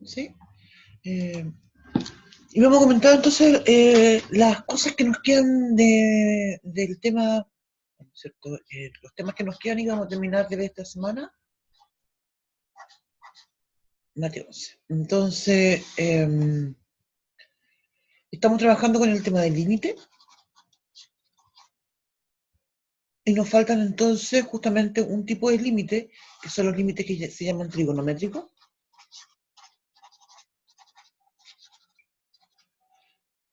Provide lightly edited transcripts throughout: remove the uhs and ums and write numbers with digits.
¿sí? Y vamos a comentar entonces las cosas que nos quedan del tema, ¿cierto? Los temas que nos quedan y vamos a terminar de ver esta semana. Mate 11. Entonces, estamos trabajando con el tema del límite. Y nos faltan entonces justamente un tipo de límite, que son los límites que se llaman trigonométricos.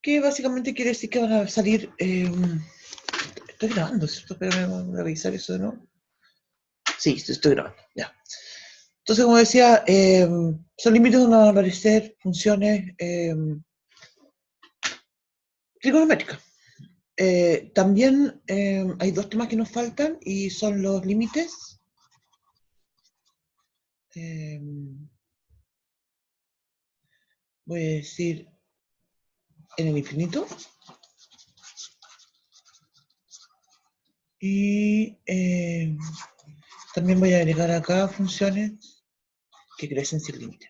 Que básicamente quiere decir que van a salir... estoy grabando, ¿cierto? Pero voy a revisar eso, ¿no? Sí, estoy grabando, ya. Entonces, como decía, son límites donde van a aparecer funciones trigonométricas. También hay dos temas que nos faltan y son los límites voy a decir en el infinito y también voy a agregar acá funciones que crecen sin límite.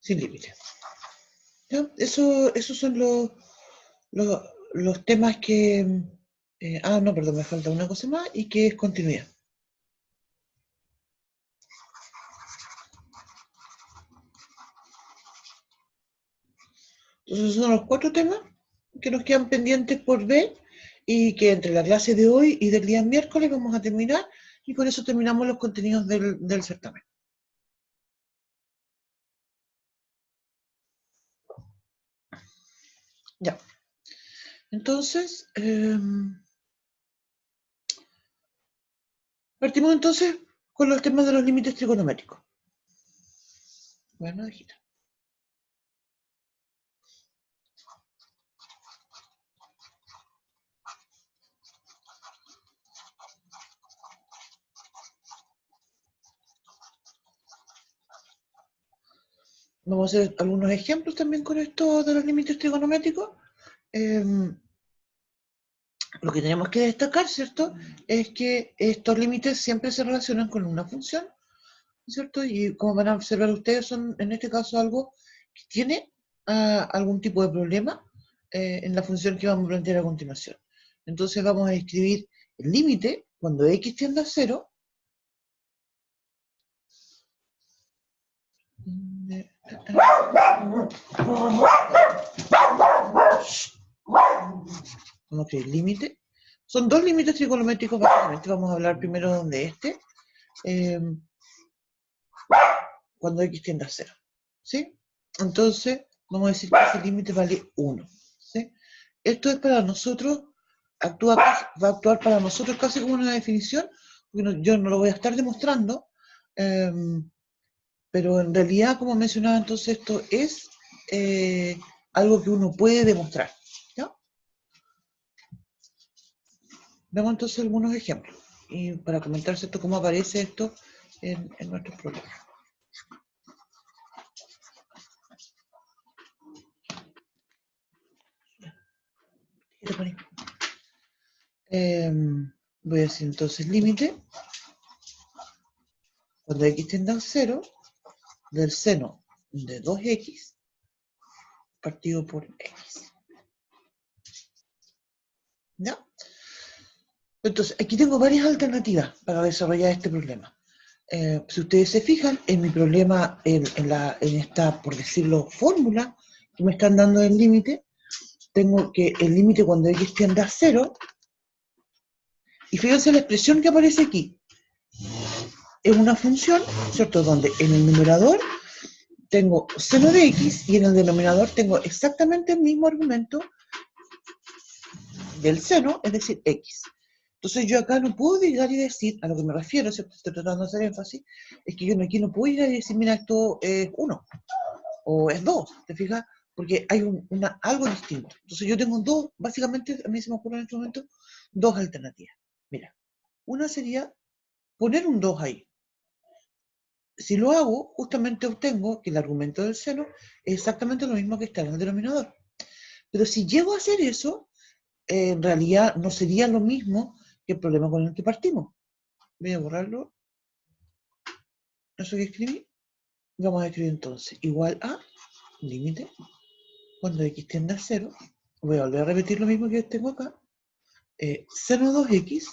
Sin límite. Esos son los temas que... no, perdón, me falta una cosa más y que es continuidad. Entonces esos son los 4 temas que nos quedan pendientes por ver y que entre la clase de hoy y del día miércoles vamos a terminar y con eso terminamos los contenidos del certamen. Ya. Entonces, partimos entonces con los temas de los límites trigonométricos. Bueno, hijita. Vamos a hacer algunos ejemplos también con esto de los límites trigonométricos. Lo que tenemos que destacar, ¿cierto?, es que estos límites siempre se relacionan con una función, ¿cierto? Y como van a observar ustedes, son en este caso algo que tiene algún tipo de problema en la función que vamos a plantear a continuación. Entonces vamos a escribir el límite cuando x tiende a 0. Vamos a escribir límite. Son dos límites trigonométricos, básicamente. Vamos a hablar primero de este. Cuando x tiende a 0. ¿Sí? Entonces, vamos a decir que ese límite vale 1. ¿Sí? Esto es para nosotros, va a actuar para nosotros casi como una definición, porque yo no lo voy a estar demostrando, pero en realidad, como mencionaba, entonces esto es algo que uno puede demostrar. ¿Ya? Veamos entonces algunos ejemplos, y para comentarse esto, cómo aparece esto en nuestros programas. Voy a decir entonces límite cuando x tiende a 0 del seno de 2x partido por x. ¿Ya? Entonces, aquí tengo varias alternativas para desarrollar este problema. Si ustedes se fijan, en mi problema, en esta, por decirlo, fórmula que me están dando del límite, tengo que el límite cuando x tiende a 0, y fíjense la expresión que aparece aquí. Es una función, ¿cierto?, donde en el numerador tengo seno de x y en el denominador tengo exactamente el mismo argumento del seno, es decir, x. Entonces yo acá no puedo llegar y decir, a lo que me refiero, ¿cierto?, estoy tratando de hacer énfasis, es que yo aquí no puedo llegar y decir, mira, esto es 1 o es 2, ¿te fijas? porque hay algo distinto. Entonces yo tengo dos, básicamente a mí se me ocurren en este momento dos alternativas. Mira, una sería poner un 2 ahí. Si lo hago, justamente obtengo que el argumento del seno es exactamente lo mismo que está en el denominador. Pero si llego a hacer eso, en realidad no sería lo mismo que el problema con el que partimos. Voy a borrarlo. Eso que escribí. Vamos a escribir entonces igual a límite cuando x tiende a 0. Voy a volver a repetir lo mismo que tengo acá. Seno 2x.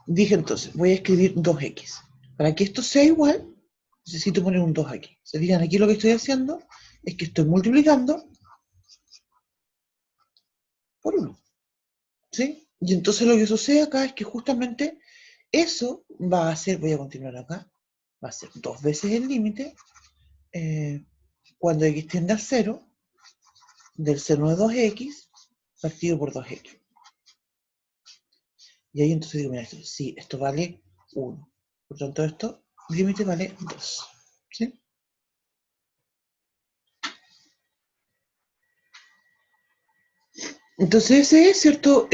Dije entonces, voy a escribir 2x. Para que esto sea igual, necesito poner un 2 aquí. Se fijan, aquí lo que estoy haciendo es que estoy multiplicando por 1. ¿Sí? Y entonces lo que sucede acá es que justamente eso va a ser, voy a continuar acá, va a ser 2 veces el límite cuando x tiende a 0 del seno de 2x partido por 2x. Y ahí entonces digo, mira, sí, esto vale 1. Por tanto, esto, límite vale 2. ¿Sí? Entonces ese es, ¿cierto?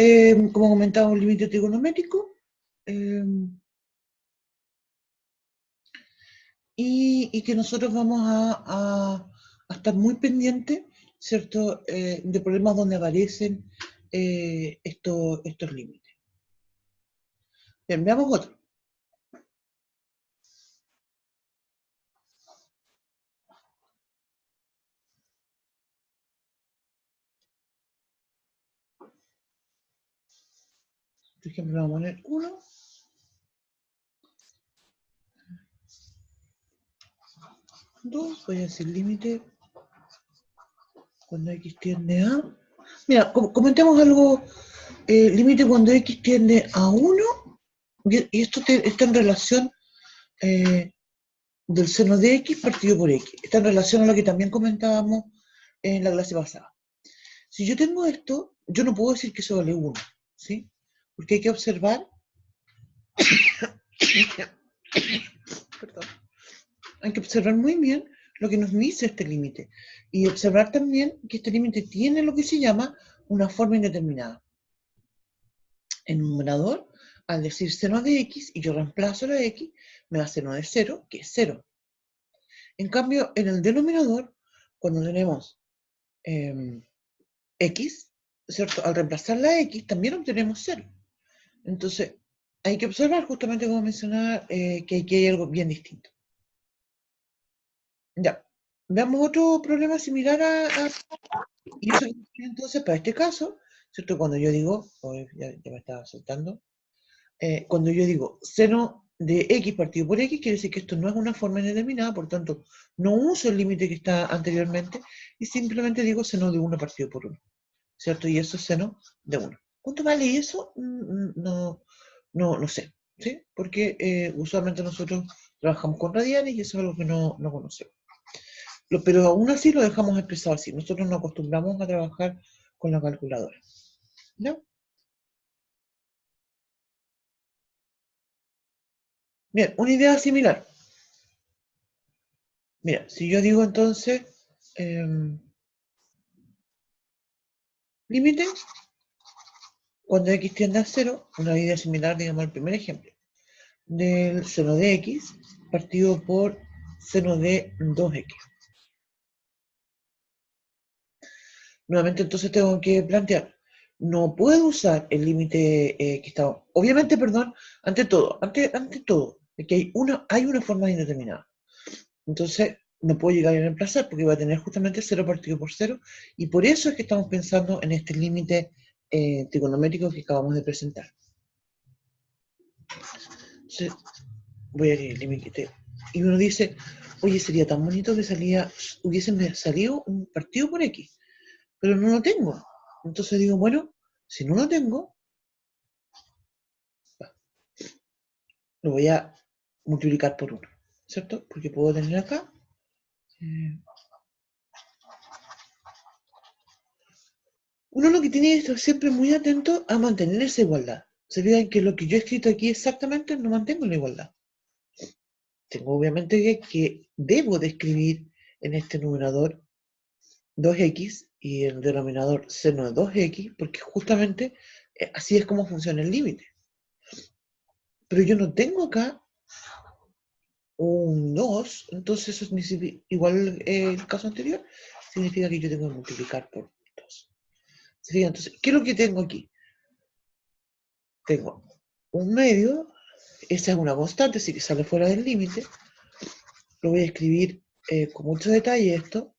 Como comentaba, un límite trigonométrico. Y que nosotros vamos a estar muy pendientes, ¿cierto? De problemas donde aparecen estos límites. Bien, veamos otro. Por ejemplo, vamos a poner 1. 2, voy a decir límite cuando x tiende a... Mira, comentemos algo, límite cuando x tiende a 1, y esto está en relación del seno de x partido por x. Está en relación a lo que también comentábamos en la clase pasada. Si yo tengo esto, yo no puedo decir que eso vale 1, ¿sí? Porque hay que observar, perdón, hay que observar muy bien lo que nos dice este límite. Y observar también que este límite tiene lo que se llama una forma indeterminada. En un numerador, al decir seno de x, y yo reemplazo la x, me da seno de 0, que es 0. En cambio, en el denominador, cuando tenemos x, ¿cierto? Al reemplazar la x, también obtenemos 0. Entonces, hay que observar, justamente como mencionaba, que aquí hay algo bien distinto. Ya, veamos otro problema similar y eso entonces, para este caso, ¿cierto? Cuando yo digo, ya me estaba saltando, cuando yo digo seno de x partido por x, quiere decir que esto no es una forma indeterminada, por tanto, no uso el límite que está anteriormente, y simplemente digo seno de 1 partido por 1, ¿cierto? Y eso es seno de 1. ¿Cuánto vale eso? No sé, ¿sí? Porque usualmente nosotros trabajamos con radianes y eso es algo que no conocemos. Pero aún así lo dejamos expresado así. Nosotros nos acostumbramos a trabajar con la calculadora. ¿Ya? Bien, una idea similar. Mira, si yo digo entonces límite cuando x tiende a 0, una idea similar, digamos, al primer ejemplo, del seno de x partido por seno de 2x. Nuevamente entonces tengo que plantear, no puedo usar el límite que está, obviamente, perdón, ante todo, que hay una forma indeterminada. Entonces no puedo llegar a reemplazar porque va a tener justamente 0 partido por 0, y por eso es que estamos pensando en este límite trigonométrico que acabamos de presentar. Entonces, voy a el límite, y uno dice, oye, sería tan bonito que hubiese salido un partido por x, pero no lo tengo. Entonces digo, bueno, si no lo tengo, lo voy a multiplicar por 1, ¿cierto? Porque puedo tener acá uno lo que tiene que estar siempre muy atento a mantener esa igualdad. Se fijan que lo que yo he escrito aquí exactamente no mantengo la igualdad. Tengo obviamente que debo de escribir en este numerador 2x y el denominador seno de 2x, porque justamente así es como funciona el límite. Pero yo no tengo acá un 2, entonces eso significa, igual el caso anterior, significa que yo tengo que multiplicar por 2. ¿Se fijan? Entonces, ¿qué es lo que tengo aquí? Tengo un medio, esa es una constante, así que sale fuera del límite. Lo voy a escribir con mucho detalle esto.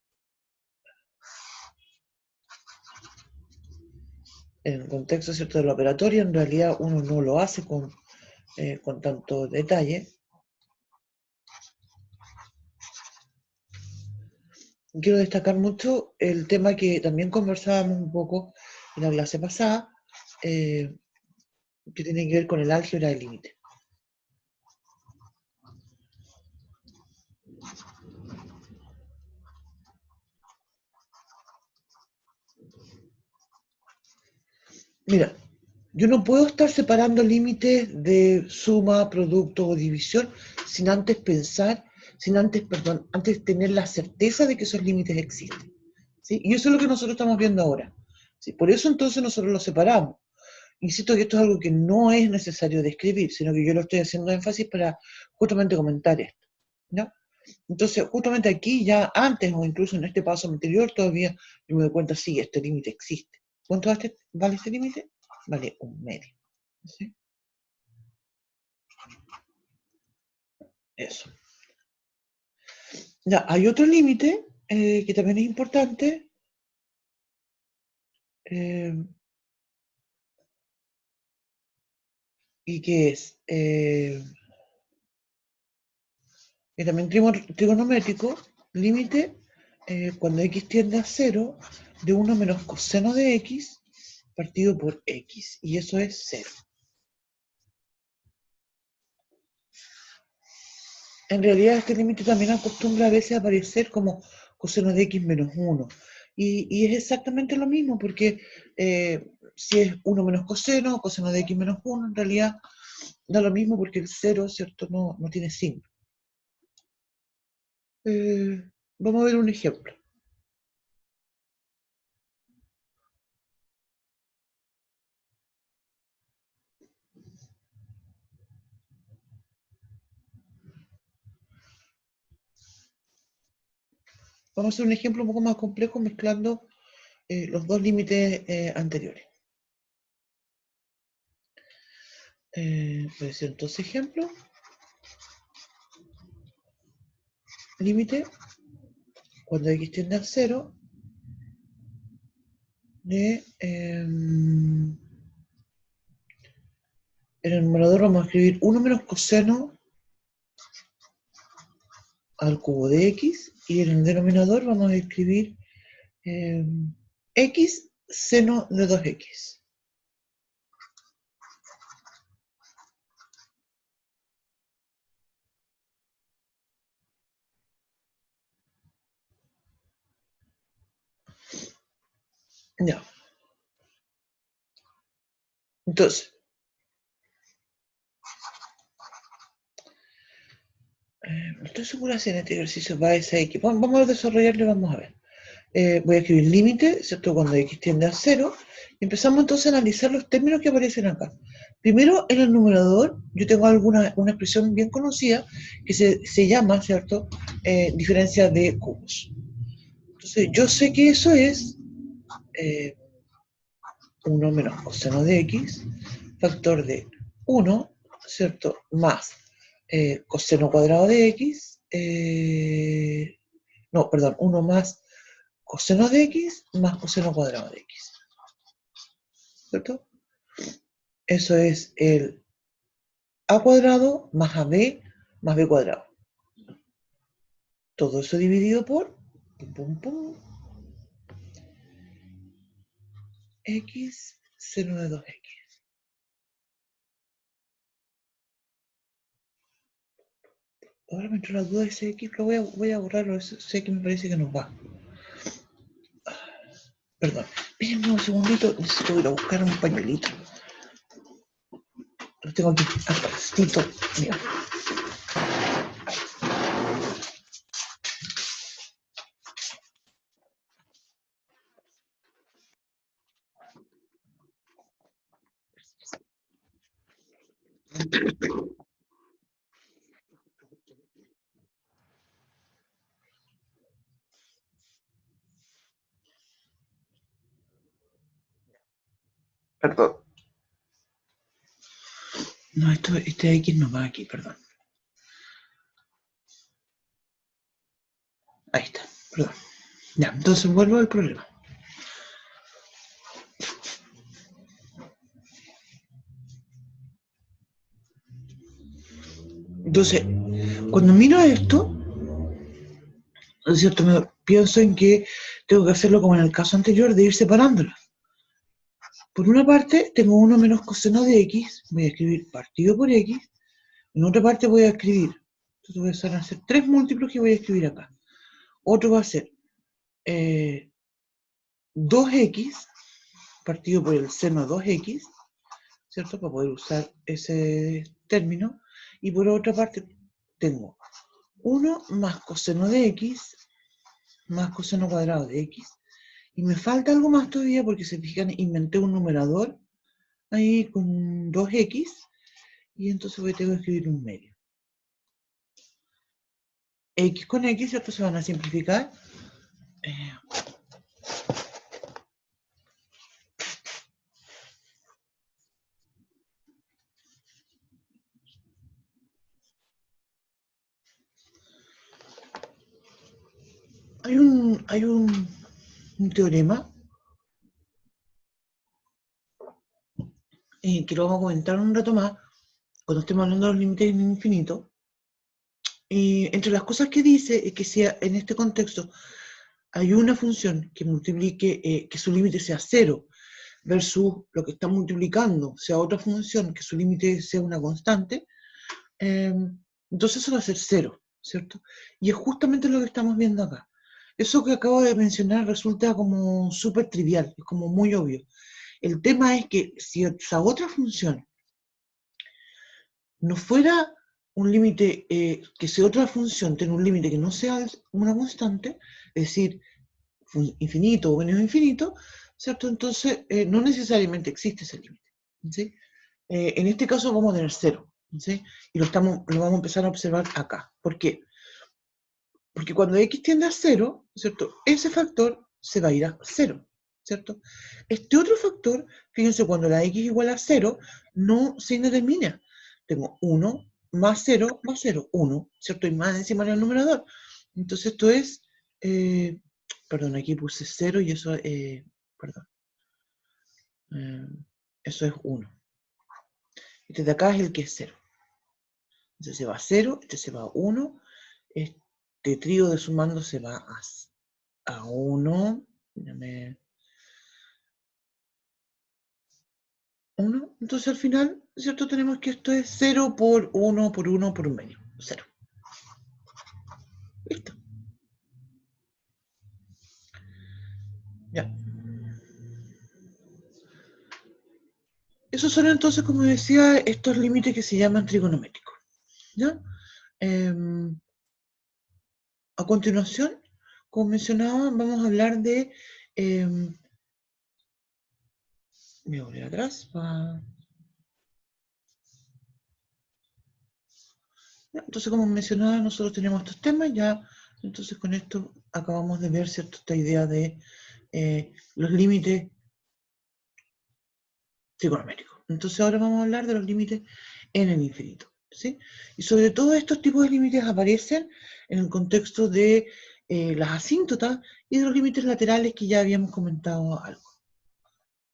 En el contexto, ¿cierto?, de la operatoria, en realidad uno no lo hace con tanto detalle. Quiero destacar mucho el tema que también conversábamos un poco en la clase pasada, que tiene que ver con el álgebra del límite. Mira, yo no puedo estar separando límites de suma, producto o división sin antes pensar, antes tener la certeza de que esos límites existen, ¿sí? Y eso es lo que nosotros estamos viendo ahora, ¿sí? Por eso entonces nosotros los separamos. Insisto que esto es algo que no es necesario describir, sino que yo lo estoy haciendo énfasis para justamente comentar esto, ¿no? Entonces, justamente aquí, ya antes o incluso en este paso anterior, todavía yo me doy cuenta, sí, este límite existe. ¿Cuánto vale este límite? Vale un medio. ¿Sí? Eso. Ya, hay otro límite que también es importante, eh, y que es que también trigonométrico, límite cuando x tiende a 0 de 1 menos coseno de x partido por x, y eso es 0. En realidad este límite también acostumbra a veces a aparecer como coseno de x menos 1. Y es exactamente lo mismo, porque si es 1 menos coseno, coseno de x menos 1, en realidad da lo mismo porque el 0, ¿cierto?, no tiene signo. Vamos a ver un ejemplo. Vamos a hacer un ejemplo un poco más complejo mezclando los dos límites anteriores. Voy a hacer entonces ejemplo. Límite cuando x tiende a 0 de... en el numerador vamos a escribir 1 menos coseno al cubo de x, y en el denominador vamos a escribir x seno de 2x. Ya. Entonces, no estoy segura si en este ejercicio va esa x. Vamos a desarrollarlo y vamos a ver. Voy a escribir límite, ¿cierto?, cuando x tiende a 0, y empezamos entonces a analizar los términos que aparecen acá. Primero, en el numerador, yo tengo una expresión bien conocida que se llama, ¿cierto?, diferencia de cubos. Entonces, yo sé que eso es 1 menos coseno de x, factor de 1, ¿cierto?, más coseno cuadrado de x, no, perdón, 1 más coseno de x más coseno cuadrado de x, ¿cierto? Eso es el a cuadrado más ab más b cuadrado. Todo eso dividido por x seno de 2x. Ahora me entró la duda de ese x, pero voy a borrarlo, ese x me parece que nos va. Perdón, espérenme un segundito, necesito ir a buscar un pañuelito. Lo tengo aquí, atrásito, mira. Perdón. No, este X no va aquí, perdón. Ahí está, perdón. Ya, entonces vuelvo al problema. Entonces, cuando miro esto, es cierto, pienso en que tengo que hacerlo como en el caso anterior de ir separándolas. Por una parte, tengo 1 menos coseno de X, voy a escribir partido por X. En otra parte voy a escribir, entonces voy a hacer 3 múltiplos que voy a escribir acá. Otro va a ser 2X partido por el seno 2X, ¿cierto? Para poder usar ese término. Y por otra parte tengo 1 más coseno de X más coseno cuadrado de X. Y me falta algo más todavía porque se fijan, inventé un numerador ahí con 2X y entonces voy a tener que escribir un medio. X con X, ¿cierto? Se van a simplificar. Hay un teorema que lo vamos a comentar un rato más cuando estemos hablando de los límites en infinito. Y entre las cosas que dice es que si en este contexto hay una función que multiplique, que su límite sea 0, versus lo que está multiplicando sea otra función que su límite sea una constante, entonces eso va a ser 0, ¿cierto? Y es justamente lo que estamos viendo acá. Eso que acabo de mencionar resulta como súper trivial, es como muy obvio. El tema es que si esa otra función no fuera un límite, que si otra función tiene un límite que no sea una constante, es decir, infinito o menos infinito, ¿cierto? Entonces no necesariamente existe ese límite, ¿sí? En este caso vamos a tener 0, ¿sí? Y lo vamos a empezar a observar acá. ¿Por qué? Porque cuando x tiende a 0, ¿cierto? Ese factor se va a ir a 0, ¿cierto? Este otro factor, fíjense, cuando la x igual a 0, no se indetermina. Tengo 1 más 0 más 0, 1, ¿cierto? Y más encima en el numerador. Entonces esto es, perdón, aquí puse 0 y eso, perdón, eso es 1. Este de acá es el que es 0. Entonces se va a 0, este se va a 1, este trío de sumando se va a 1, 1, entonces al final, ¿cierto? Tenemos que esto es 0 por 1 por 1 por 1 medio, 0. Listo. Ya. Esos son entonces, como decía, estos límites que se llaman trigonométricos. ¿Ya? A continuación, como mencionaba, vamos a hablar de... me voy atrás. Entonces, como mencionaba, nosotros tenemos estos temas ya. Entonces, con esto acabamos de ver, ¿cierto? Esta idea de los límites trigonométricos. Entonces, ahora vamos a hablar de los límites en el infinito, ¿sí? Y sobre todo estos tipos de límites aparecen en el contexto de las asíntotas y de los límites laterales que ya habíamos comentado algo.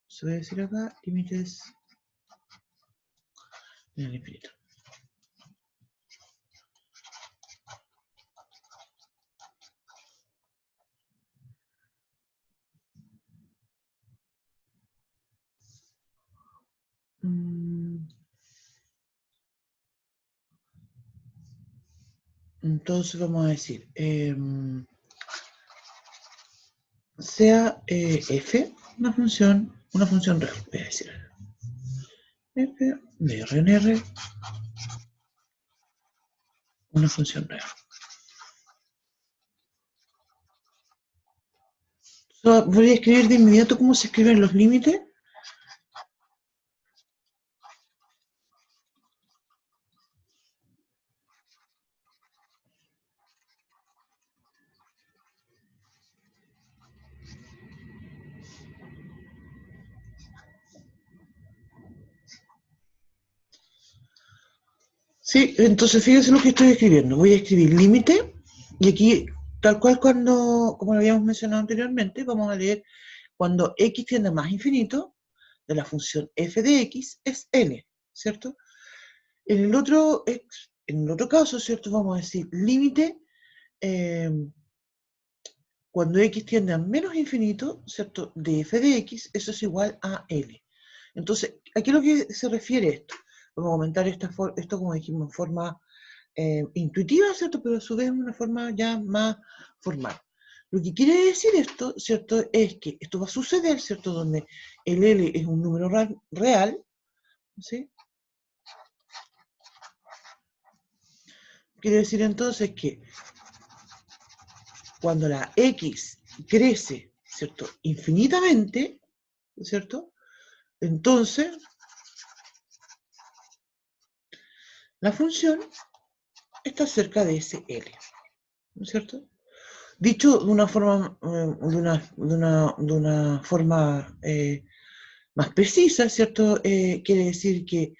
Se voy a decir acá, límites en el infinito. Entonces vamos a decir, sea f una función real, voy a decir f de Rn una función real. Voy a escribir de inmediato cómo se escriben los límites. Sí, entonces fíjense lo que estoy escribiendo. Voy a escribir límite y aquí, tal cual cuando, como lo habíamos mencionado anteriormente, vamos a leer cuando x tiende a más infinito de la función f de x es L, ¿cierto? En el otro caso, ¿cierto? Vamos a decir límite eh, cuando x tiende a menos infinito, ¿cierto? De f de x, eso es igual a L. Entonces, ¿a qué es lo que se refiere esto? Vamos a comentar esto, como dijimos, en forma intuitiva, ¿cierto? Pero a su vez en una forma ya más formal. Lo que quiere decir esto, ¿cierto? Es que esto va a suceder, ¿cierto? Donde el L es un número real, ¿sí? Quiere decir entonces que cuando la X crece, ¿cierto? Infinitamente, ¿cierto? Entonces, la función está cerca de ese L, ¿no es cierto? Dicho de una forma, de una forma más precisa, ¿cierto? Quiere decir que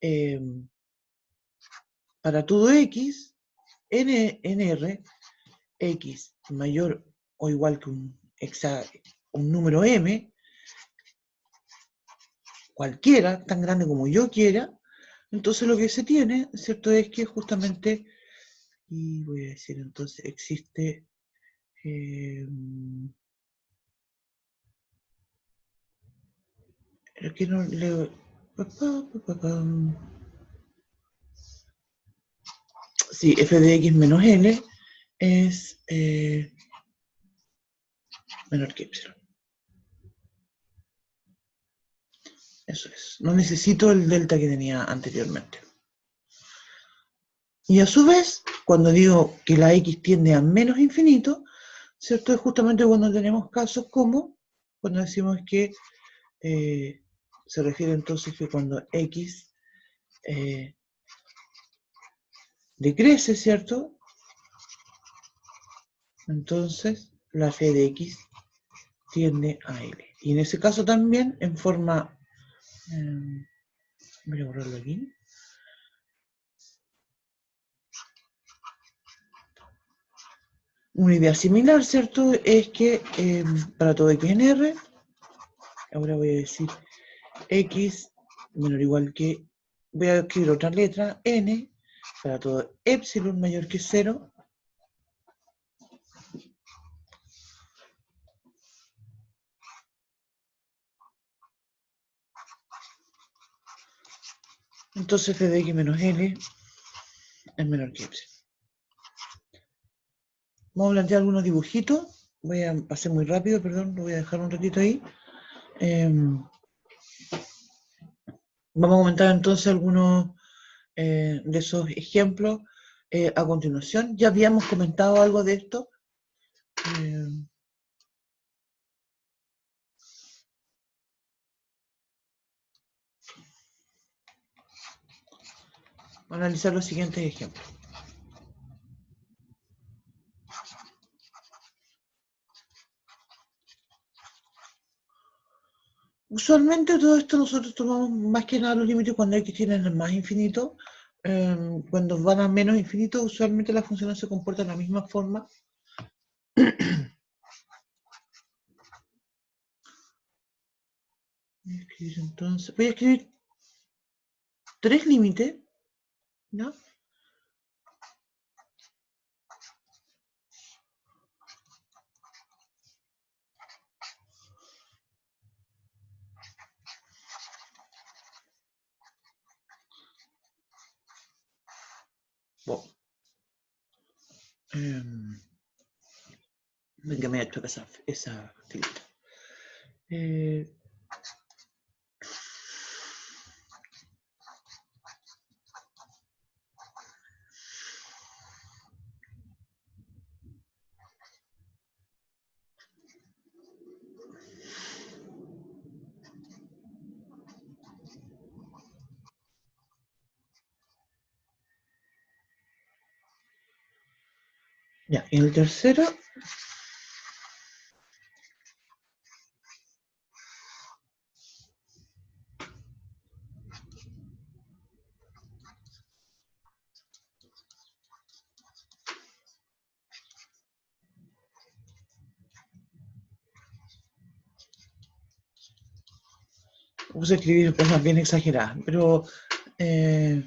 eh, para todo x, en R, x mayor o igual que un número m, cualquiera, tan grande como yo quiera, entonces lo que se tiene, ¿cierto? Es que justamente, y voy a decir entonces, existe que no le... Sí, f de x menos n es menor que epsilon. Eso es. No necesito el delta que tenía anteriormente. Y a su vez, cuando digo que la x tiende a menos infinito, ¿cierto? Es justamente cuando tenemos casos como cuando decimos que se refiere entonces que cuando x decrece, ¿cierto? Entonces la f de x tiende a L. Y en ese caso también, en forma... voy a borrarlo aquí. Una idea similar, ¿cierto? Es que para todo x en R, ahora voy a decir x menor o igual que, voy a escribir otra letra, n, para todo epsilon mayor que 0, entonces f de x menos l es menor que epsilon. Vamos a plantear algunos dibujitos, voy a pasar muy rápido, perdón, lo voy a dejar un ratito ahí. Vamos a comentar entonces algunos de esos ejemplos a continuación. Ya habíamos comentado algo de esto. Analizar los siguientes ejemplos. Usualmente todo esto nosotros tomamos más que nada los límites cuando x tienen el más infinito. Cuando van a menos infinito, usualmente las funciones se comportan de la misma forma. Voy a escribir tres límites, ¿no? Bueno, venga, me ha hecho esa filita. Ya, y el tercero, Vamos a escribir cosas bien exageradas, pero en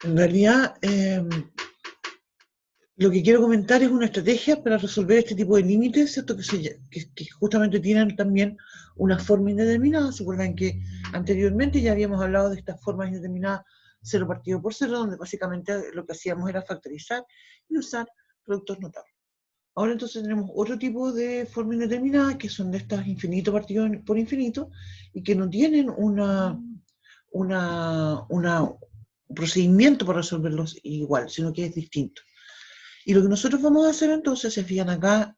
realidad lo que quiero comentar es una estrategia para resolver este tipo de límites, ¿cierto? Que justamente tienen también una forma indeterminada. ¿Se acuerdan que anteriormente ya habíamos hablado de estas formas indeterminadas 0 partido por 0, donde básicamente lo que hacíamos era factorizar y usar productos notables? Ahora entonces tenemos otro tipo de forma indeterminada, que son de estas infinito partido por infinito, y que no tienen un procedimiento para resolverlos igual, sino que es distinto. Y lo que nosotros vamos a hacer entonces, se fijan acá,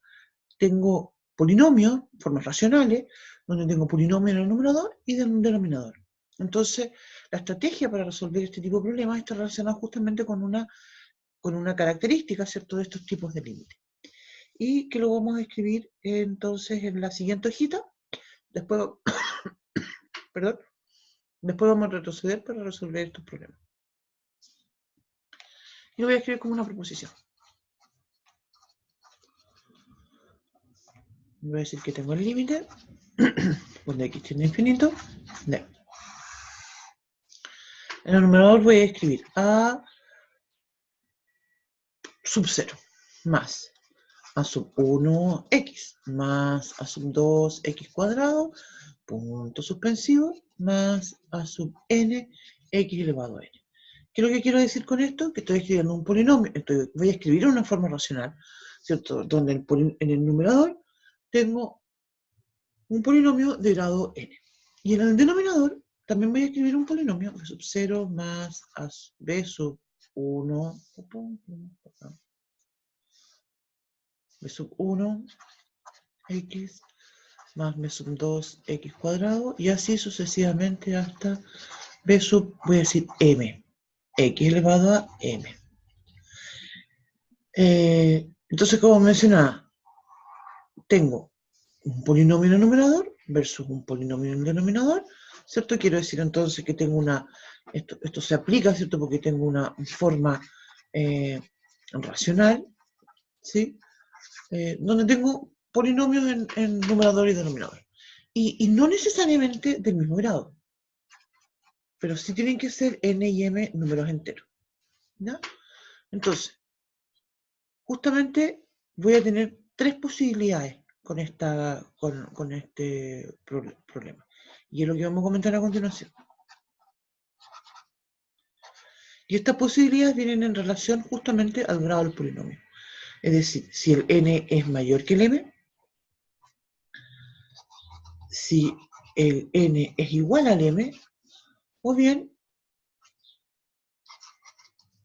tengo polinomios, formas racionales, donde tengo polinomio en el numerador y en el denominador. Entonces, la estrategia para resolver este tipo de problemas está relacionada justamente con una característica, ¿cierto?, de estos tipos de límites. Y que lo vamos a escribir entonces en la siguiente hojita. Después, perdón, después vamos a retroceder para resolver estos problemas. Y lo voy a escribir como una proposición. Voy a decir que tengo el límite, donde x tiende a infinito, de. En el numerador voy a escribir a sub 0 más a sub 1 x más a sub 2 x cuadrado, punto suspensivo, más a sub n x elevado a n. ¿Qué es lo que quiero decir con esto? Que estoy escribiendo un polinomio, voy a escribir una forma racional, ¿cierto? Donde en el numerador tengo un polinomio de grado n. Y en el denominador también voy a escribir un polinomio b sub 0 más b sub 1, b sub 1 x más b sub 2 x cuadrado, y así sucesivamente hasta b sub, voy a decir m, x elevado a m. Entonces, como mencionaba, tengo un polinomio en el numerador versus un polinomio en el denominador, ¿cierto? Quiero decir entonces que tengo esto se aplica, ¿cierto? Porque tengo una forma racional, ¿sí? Donde tengo polinomios en numerador y denominador. Y no necesariamente del mismo grado, pero sí tienen que ser n y m números enteros, ¿ya? Entonces, justamente voy a tener tres posibilidades con este problema. Y es lo que vamos a comentar a continuación. Y estas posibilidades vienen en relación justamente al grado del polinomio. Es decir, si el n es mayor que el m, si el n es igual al m, o bien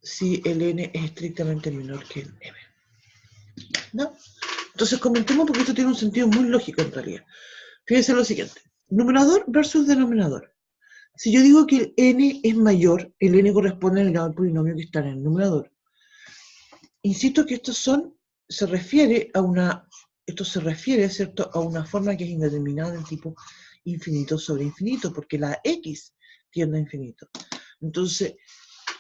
si el n es estrictamente menor que el m. ¿No? Entonces comentemos porque esto tiene un sentido muy lógico en realidad. Fíjense lo siguiente. Numerador versus denominador. Si yo digo que el n es mayor, el n corresponde al grado del polinomio que está en el numerador. Insisto que esto se refiere, ¿cierto?, a una forma que es indeterminada del tipo infinito sobre infinito, porque la x tiende a infinito. Entonces,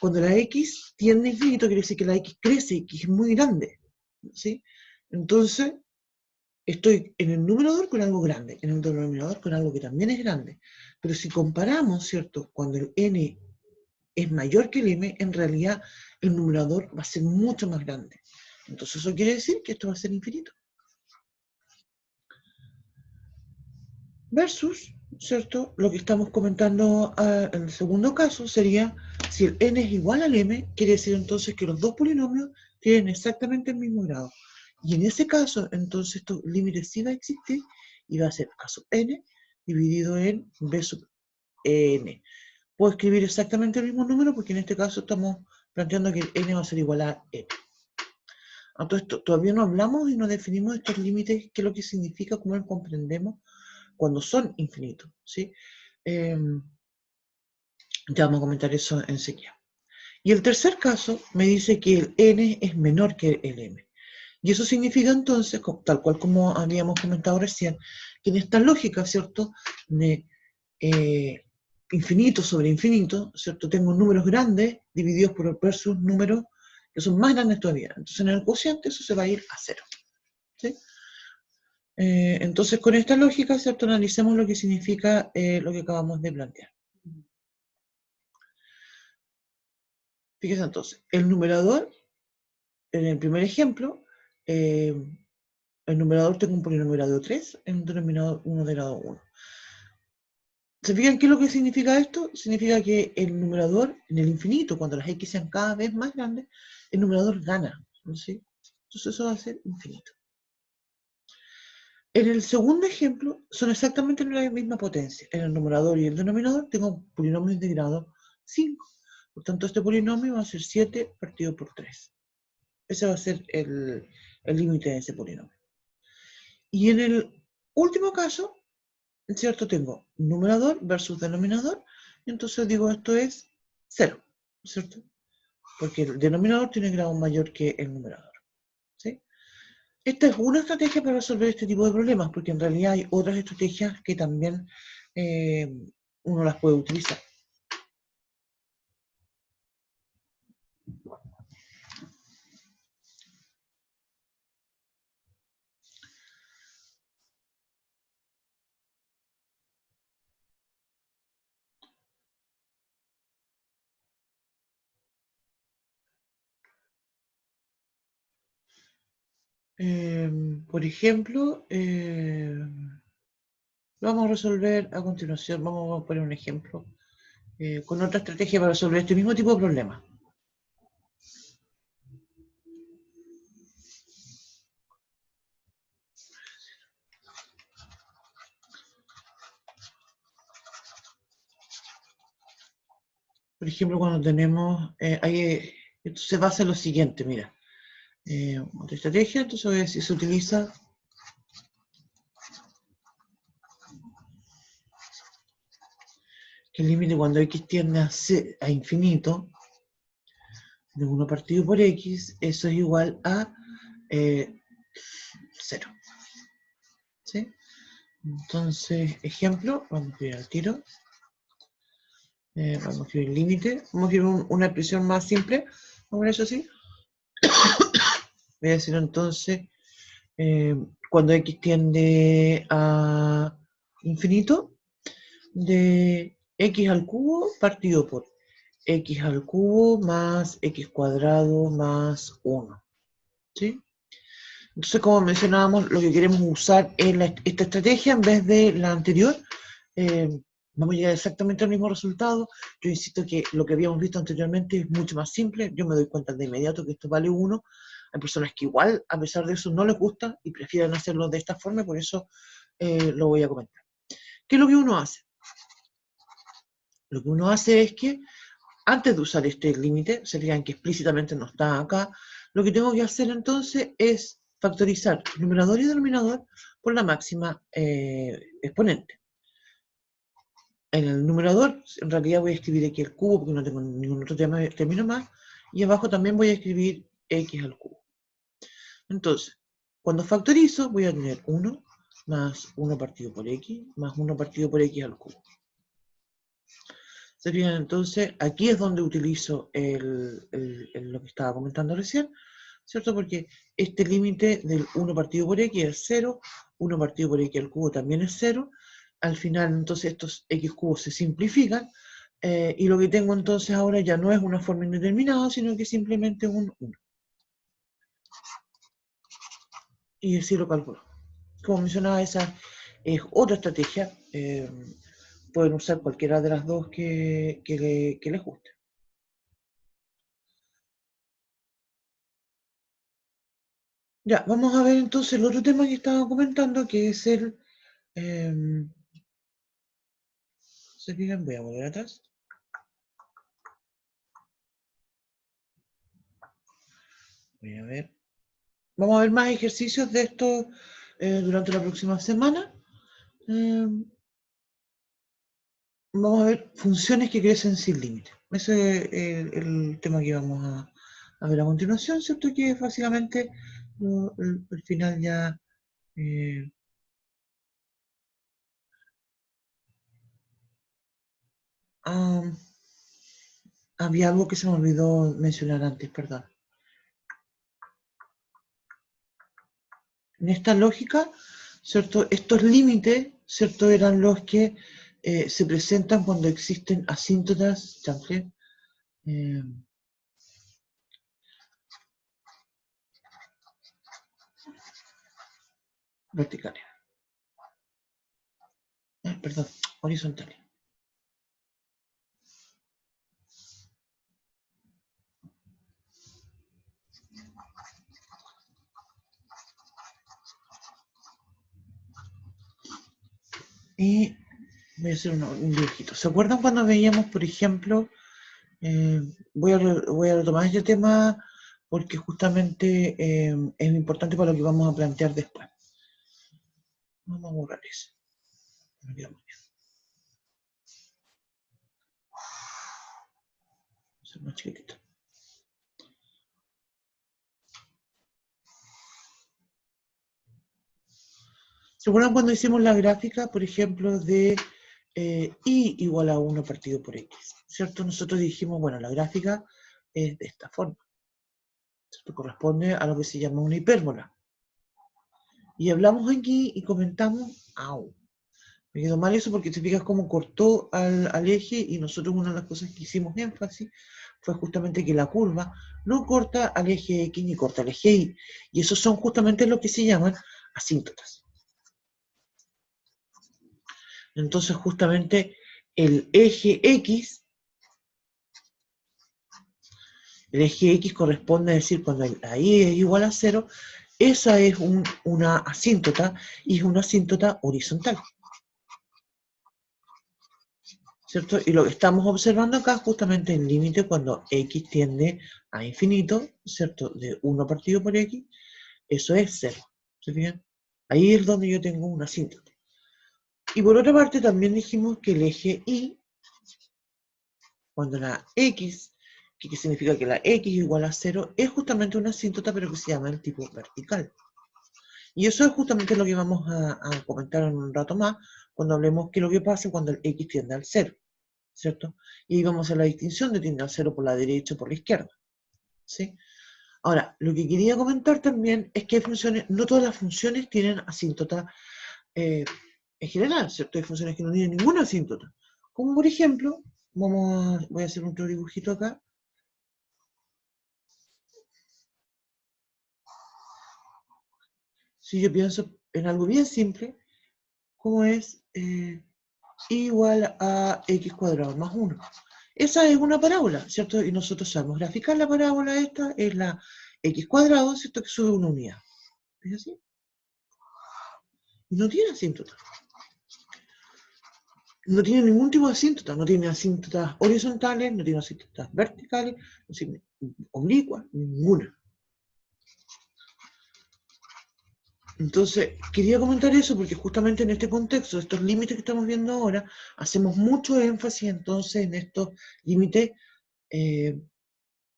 cuando la x tiende a infinito, quiere decir que la x crece y que es muy grande, ¿sí? Entonces, estoy en el numerador con algo grande, en el denominador con algo que también es grande. Pero si comparamos, ¿cierto?, cuando el n es mayor que el m, en realidad el numerador va a ser mucho más grande. Entonces eso quiere decir que esto va a ser infinito. Versus, ¿cierto?, lo que estamos comentando en el segundo caso sería, si el n es igual al m, quiere decir entonces que los dos polinomios tienen exactamente el mismo grado. Y en ese caso, entonces estos límites sí va a existir y va a ser a sub n dividido en b sub n. Puedo escribir exactamente el mismo número porque en este caso estamos planteando que el n va a ser igual a n. Entonces, todavía no hablamos y no definimos estos límites, qué es lo que significa, cómo lo comprendemos cuando son infinitos, ¿sí? Ya vamos a comentar eso enseguida. Y el tercer caso me dice que el n es menor que el m. Y eso significa entonces, tal cual como habíamos comentado recién, que en esta lógica, ¿cierto?, de infinito sobre infinito, ¿cierto?, tengo números grandes divididos por versus números que son más grandes todavía. Entonces en el cociente eso se va a ir a 0. ¿Sí? Entonces, con esta lógica, ¿cierto? Analicemos lo que significa lo que acabamos de plantear. Fíjense entonces, el numerador, en el primer ejemplo, el numerador tengo un polinomio de grado 3, en un denominador 1 de grado 1. ¿Se fijan qué es lo que significa esto? Significa que el numerador, en el infinito, cuando las x sean cada vez más grandes, el numerador gana, ¿sí? Entonces eso va a ser infinito. En el segundo ejemplo, son exactamente la misma potencia. En el numerador y el denominador tengo polinomios de grado 5. Por tanto, este polinomio va a ser 7 partido por 3. Ese va a ser el límite de ese polinomio. Y en el último caso, ¿cierto? Tengo numerador versus denominador, y entonces digo esto es 0, ¿cierto? Porque el denominador tiene grado mayor que el numerador, ¿sí? Esta es una estrategia para resolver este tipo de problemas, porque en realidad hay otras estrategias que también uno las puede utilizar. Por ejemplo, lo vamos a resolver a continuación. Vamos a poner un ejemplo con otra estrategia para resolver este mismo tipo de problema. Por ejemplo, cuando tenemos, esto se basa en lo siguiente, mira, otra estrategia, entonces voy a decir, se utiliza que el límite cuando x tiende a infinito, de 1 partido por x, eso es igual a 0. ¿Sí? Entonces, ejemplo, vamos a escribir al tiro. Vamos a escribir límite. Vamos a escribir una expresión más simple. Vamos a poner eso así. Voy a decir entonces, cuando x tiende a infinito, de x al cubo partido por x al cubo más x cuadrado más 1. ¿Sí? Entonces, como mencionábamos, lo que queremos usar es esta estrategia en vez de la anterior. Vamos a llegar exactamente al mismo resultado. Yo insisto que lo que habíamos visto anteriormente es mucho más simple. Yo me doy cuenta de inmediato que esto vale 1. Hay personas que igual, a pesar de eso, no les gusta y prefieren hacerlo de esta forma, por eso lo voy a comentar. ¿Qué es lo que uno hace? Lo que uno hace es que, antes de usar este límite, se fijan que explícitamente no está acá, lo que tengo que hacer entonces es factorizar numerador y denominador por la máxima exponente. En el numerador, en realidad voy a escribir x al cubo porque no tengo ningún otro término más, y abajo también voy a escribir x al cubo. Entonces, cuando factorizo, voy a tener 1 más 1 partido por x, más 1 partido por x al cubo. ¿Se fijan? Entonces, aquí es donde utilizo lo que estaba comentando recién, ¿cierto? Porque este límite del 1 partido por x es 0, 1 partido por x al cubo también es 0. Al final, entonces, estos x cubos se simplifican, y lo que tengo entonces ahora ya no es una forma indeterminada, sino que simplemente un 1. Y así lo calculo. Como mencionaba, esa es otra estrategia. Pueden usar cualquiera de las dos que les guste. Ya, vamos a ver entonces el otro tema que estaba comentando, que es el... ¿se fijan? Voy a volver atrás. Voy a ver. Vamos a ver más ejercicios de esto durante la próxima semana. Vamos a ver funciones que crecen sin límite. Ese es el tema que vamos a ver a continuación, ¿cierto? Que es básicamente el final ya... había algo que se me olvidó mencionar antes, perdón. En esta lógica, ¿cierto? Estos límites, ¿cierto? Eran los que se presentan cuando existen asíntotas, chanfle, verticales. Perdón, horizontales. Y voy a hacer un dibujito. ¿Se acuerdan cuando veíamos, por ejemplo, voy a retomar este tema porque justamente es importante para lo que vamos a plantear después. Vamos a borrar eso. Me queda muy bien. Voy a hacer más chiquitito. ¿Se acuerdan cuando hicimos la gráfica, por ejemplo, de y igual a 1 partido por x? ¿Cierto? Nosotros dijimos, bueno, la gráfica es de esta forma. ¿Cierto? Corresponde a lo que se llama una hipérbola. Y hablamos aquí y comentamos, ¡au! Me quedó mal eso porque te fijas cómo cortó al eje y nosotros una de las cosas que hicimos énfasis fue justamente que la curva no corta al eje X ni corta al eje Y. Y esos son justamente lo que se llaman asíntotas. Entonces justamente el eje X corresponde a decir cuando la Y es igual a 0, esa es una asíntota y es una asíntota horizontal. ¿Cierto? Y lo que estamos observando acá justamente el límite cuando x tiende a infinito, ¿cierto? De 1 partido por x, eso es 0. ¿Se fijan? Ahí es donde yo tengo una asíntota. Y por otra parte también dijimos que el eje Y, cuando la x, que significa que la x es igual a 0, es justamente una asíntota pero que se llama el tipo vertical. Y eso es justamente lo que vamos a comentar en un rato más, cuando hablemos qué es lo que pasa cuando el x tiende al 0. ¿Cierto? Y ahí vamos a hacer la distinción de tiende al 0 por la derecha o por la izquierda. ¿Sí? Ahora, lo que quería comentar también es que hay funciones, no todas las funciones tienen asíntota en general, ¿cierto? Hay funciones que no tienen ninguna asíntota. Como por ejemplo, voy a hacer otro dibujito acá. Si yo pienso en algo bien simple, como es igual a x cuadrado más 1. Esa es una parábola, ¿cierto? Y nosotros sabemos graficar la parábola esta, es la x cuadrado, ¿cierto? Que sube una unidad. ¿Es así? Y no tiene asíntota. No tiene ningún tipo de asíntota. No tiene asíntotas horizontales, no tiene asíntotas verticales, no tiene oblicuas, ninguna. Entonces, quería comentar eso porque justamente en este contexto, estos límites que estamos viendo ahora, hacemos mucho énfasis entonces en estos límites,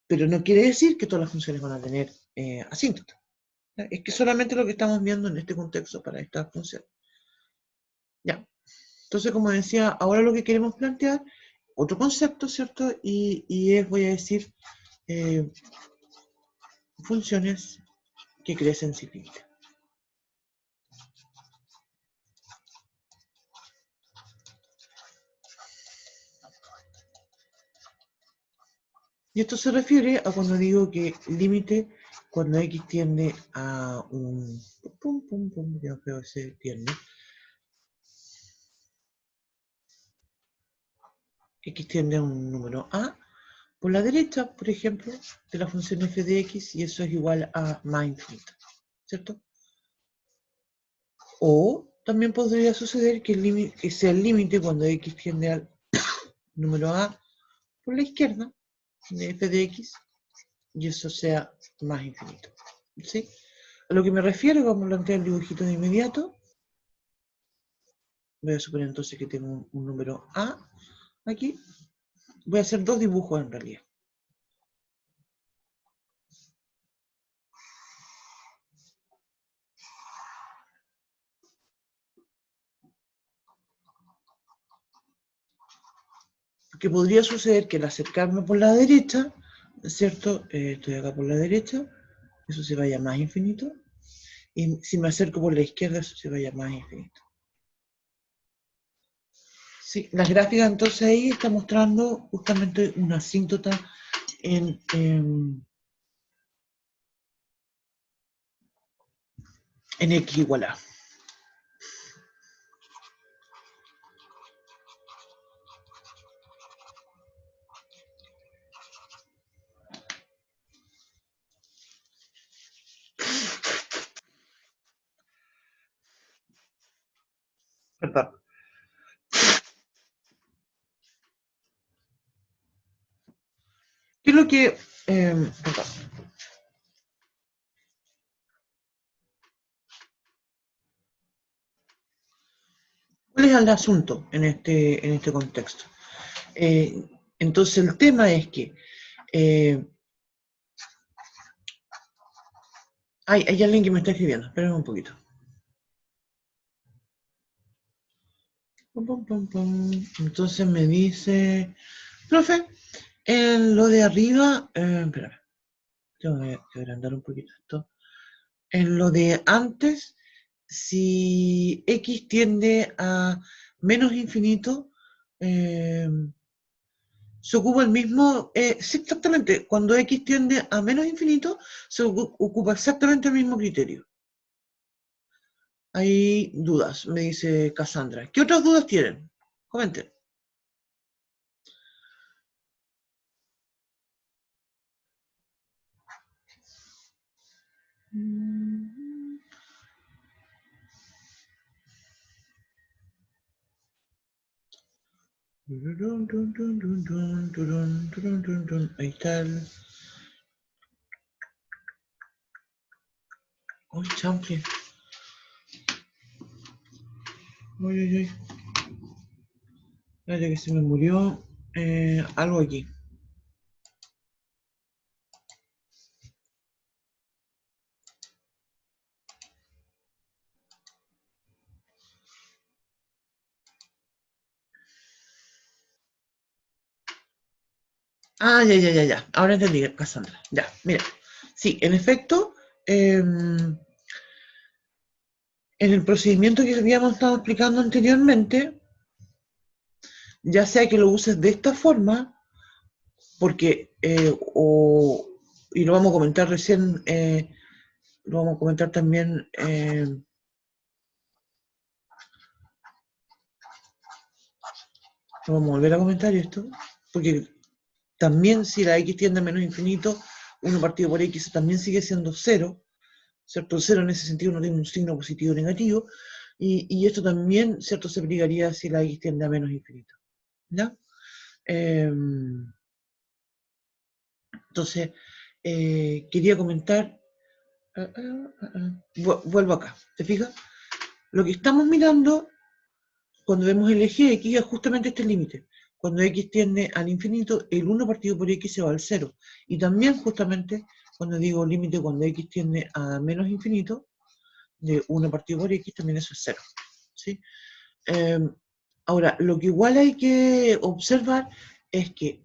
pero no quiere decir que todas las funciones van a tener asíntota. Es que solamente lo que estamos viendo en este contexto para esta función. Ya. Entonces, como decía, ahora lo que queremos plantear, otro concepto, ¿cierto? Y es, voy a decir, funciones que crecen sin límite. Y esto se refiere a cuando digo que límite, cuando x tiende a un... ya creo que se tiende. X tiende a un número a por la derecha, por ejemplo, de la función f de x, y eso es igual a más infinito, ¿cierto? O también podría suceder que sea el límite cuando x tiende al número a por la izquierda de f de x, y eso sea más infinito, ¿sí? A lo que me refiero, vamos a plantear el dibujito de inmediato. Voy a suponer entonces que tengo un número a aquí. Voy a hacer dos dibujos en realidad. Porque podría suceder que al acercarme por la derecha, ¿cierto? Estoy acá por la derecha, eso se vaya más infinito. Y si me acerco por la izquierda, eso se vaya más infinito. Sí, las gráficas entonces ahí está mostrando justamente una asíntota en X igual a. Perdón. ¿Qué es lo que... perdón. ¿Cuál es el asunto en este contexto? Entonces el tema es que hay alguien que me está escribiendo, espérenme un poquito. Entonces me dice, profe, en lo de arriba, espérame, tengo que agrandar un poquito esto. En lo de antes, si X tiende a menos infinito, se ocupa el mismo, sí, exactamente, cuando X tiende a menos infinito, se ocupa exactamente el mismo criterio. Hay dudas, me dice Cassandra. ¿Qué otras dudas tienen? Comenten. Ahí está el... ¡Uy, chample! ¡Uy, uy, uy! Espérate que se me murió algo aquí. Ah, ya. Ahora entendí, Cassandra. Ya, mira. Sí, en efecto, en el procedimiento que habíamos estado explicando anteriormente, ya sea que lo uses de esta forma, porque, y lo vamos a comentar recién, lo vamos a comentar también, lo vamos a volver a comentar esto, porque también si la X tiende a menos infinito, 1 partido por X también sigue siendo 0, ¿cierto? El 0 en ese sentido no tiene un signo positivo o negativo, y esto también, ¿cierto? Se aplicaría si la X tiende a menos infinito, ¿ya? Entonces, quería comentar, vuelvo acá, ¿te fijas? Lo que estamos mirando cuando vemos el eje X es justamente este límite. Cuando X tiende al infinito, el 1 partido por X se va al 0. Y también justamente cuando digo límite, cuando X tiende a menos infinito, de 1 partido por X, también eso es 0. ¿Sí? Ahora, lo que igual hay que observar es que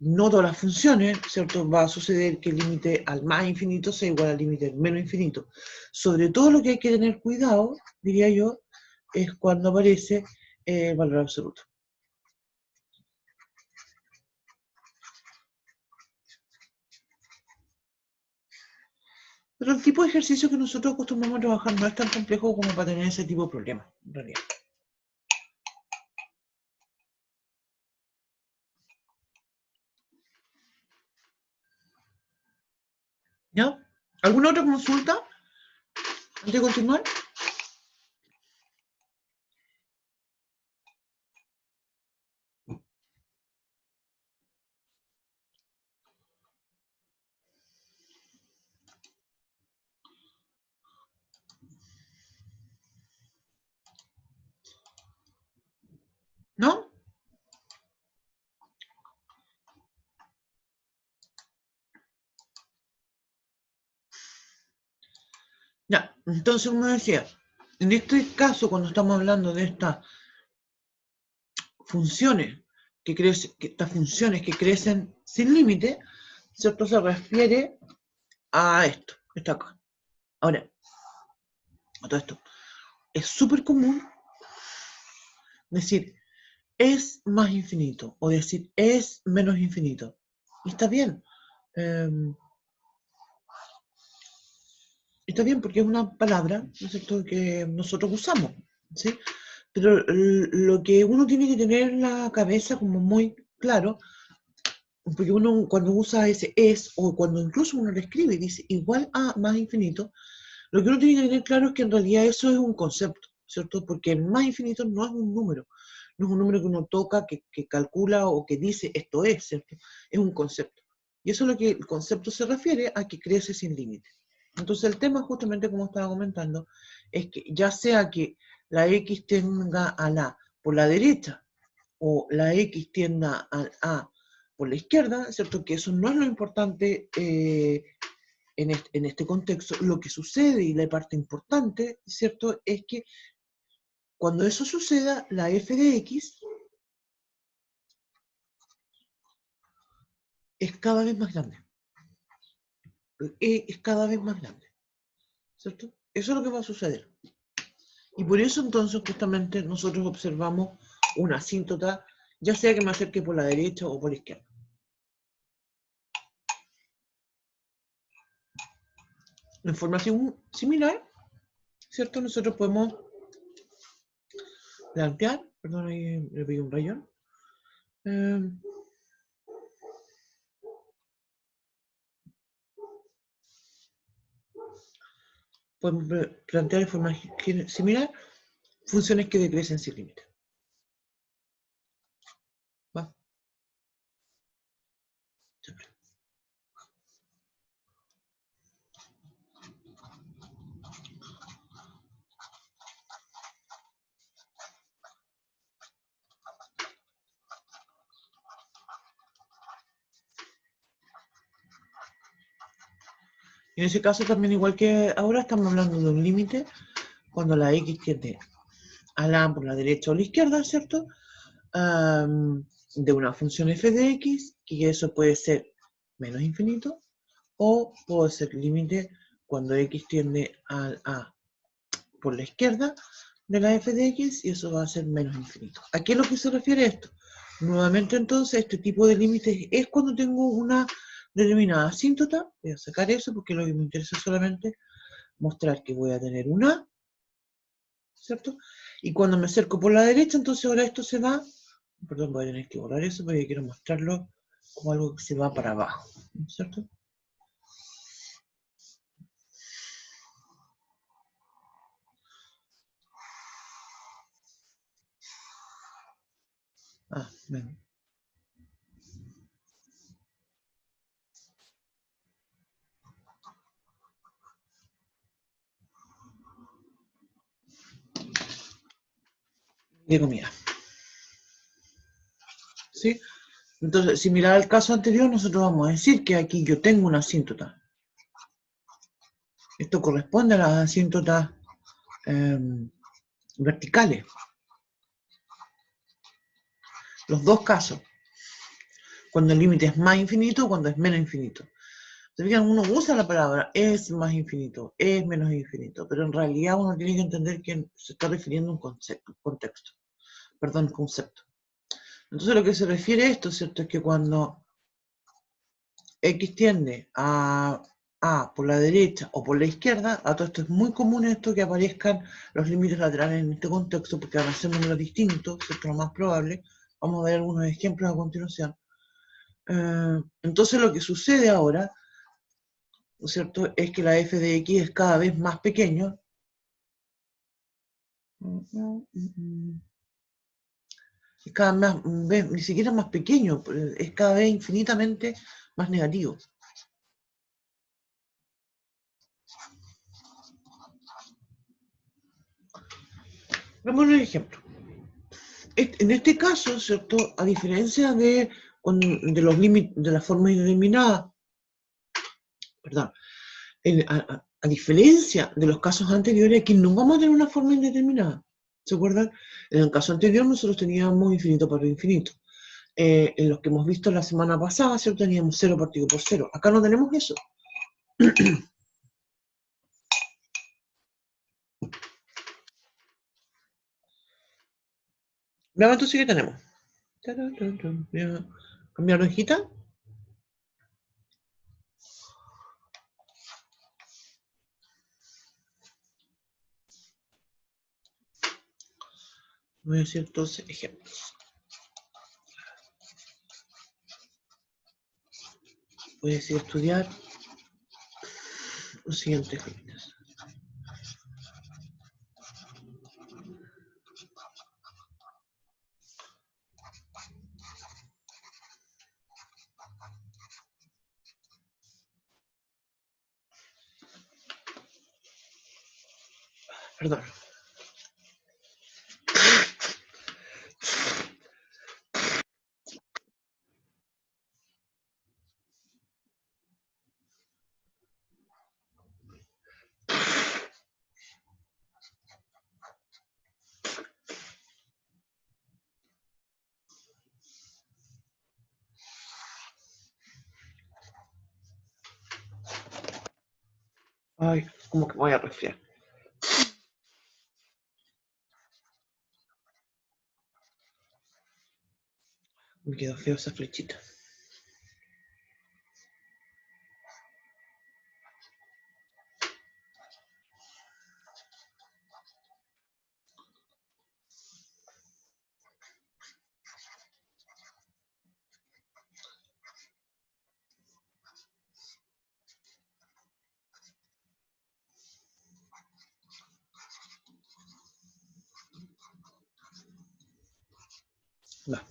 no todas las funciones, ¿cierto? Va a suceder que el límite al más infinito sea igual al límite al menos infinito. Sobre todo lo que hay que tener cuidado, diría yo, es cuando aparece el valor absoluto. Pero el tipo de ejercicio que nosotros acostumbramos a trabajar no es tan complejo como para tener ese tipo de problemas, en realidad. ¿Ya? ¿Alguna otra consulta antes de continuar? ¿No? Ya, entonces uno decía, en este caso, cuando estamos hablando de estas funciones estas funciones que crecen sin límite, ¿cierto? Se refiere a esto, está acá. Ahora, A todo esto, es súper común decir es más infinito o decir es menos infinito. Y está bien. Está bien porque es una palabra, ¿no es cierto?, que nosotros usamos, ¿sí? Pero lo que uno tiene que tener en la cabeza como muy claro, porque uno cuando usa ese es, o cuando incluso uno lo escribe y dice igual a más infinito, lo que uno tiene que tener claro es que en realidad eso es un concepto, ¿cierto? Porque el más infinito no es un número, no es un número que uno toca, que calcula o que dice esto es, ¿cierto? Es un concepto. Y eso es lo que el concepto se refiere a que crece sin límite. Entonces el tema, justamente como estaba comentando, es que ya sea que la X tenga a la por la derecha o la X tienda al A por la izquierda, ¿cierto? Que eso no es lo importante en este contexto. Lo que sucede y la parte importante, ¿cierto? Es que cuando eso suceda, la f de X es cada vez más grande. Es cada vez más grande, ¿cierto? Eso es lo que va a suceder. Y por eso entonces justamente nosotros observamos una asíntota, ya sea que me acerque por la derecha o por la izquierda. En formación similar, ¿cierto? Nosotros podemos plantear, perdón, ahí le pido un rayón. Podemos plantear de forma similar funciones que decrecen sin límite. ¿Va? En ese caso también, igual que ahora, estamos hablando de un límite cuando la X tiende a la por la derecha o la izquierda, ¿cierto? De una función f de X, que eso puede ser menos infinito, o puede ser límite cuando X tiende al A por la izquierda de la f de X, y eso va a ser menos infinito. ¿A qué es lo que se refiere esto? Nuevamente entonces, este tipo de límites es cuando tengo una determinada asíntota. Voy a sacar eso porque lo que me interesa es solamente mostrar que voy a tener una, ¿cierto? Y cuando me acerco por la derecha, entonces ahora esto se va, perdón, voy a tener que borrar eso porque quiero mostrarlo como algo que se va para abajo, ¿cierto? Ah, bueno. De comida. ¿Sí? Entonces, similar al caso anterior, nosotros vamos a decir que aquí yo tengo una asíntota. Esto corresponde a las asíntotas verticales. Los dos casos. Cuando el límite es más infinito o cuando es menos infinito. Uno usa la palabra es más infinito, es menos infinito, pero en realidad uno tiene que entender que se está refiriendo a un concepto, contexto. Perdón, concepto. Entonces lo que se refiere a esto, ¿cierto? Es que cuando X tiende a por la derecha o por la izquierda, a todo esto es muy común esto que aparezcan los límites laterales en este contexto, porque van a ser números distintos, ¿cierto? Lo más probable. Vamos a ver algunos ejemplos a continuación. Entonces lo que sucede ahora, ¿no es cierto?, es que la f de x es cada vez más pequeño. Es cada vez, ni siquiera más pequeño, es cada vez infinitamente más negativo. Vamos a un ejemplo. En este caso, ¿cierto?, a diferencia de los límites de la forma indeterminada, perdón, a diferencia de los casos anteriores, aquí no vamos a tener una forma indeterminada. ¿Se acuerdan? En el caso anterior nosotros teníamos infinito por infinito. En los que hemos visto la semana pasada, ¿cierto?, teníamos 0 partido por 0. Acá no tenemos eso. Veamos entonces qué tenemos. Cambiar la hojita. Voy a decir entonces ejemplos. Voy a decir estudiar los siguientes límites. Perdón. Ay, como que me voy a resfriar. Me quedó feo esa flechita. Va.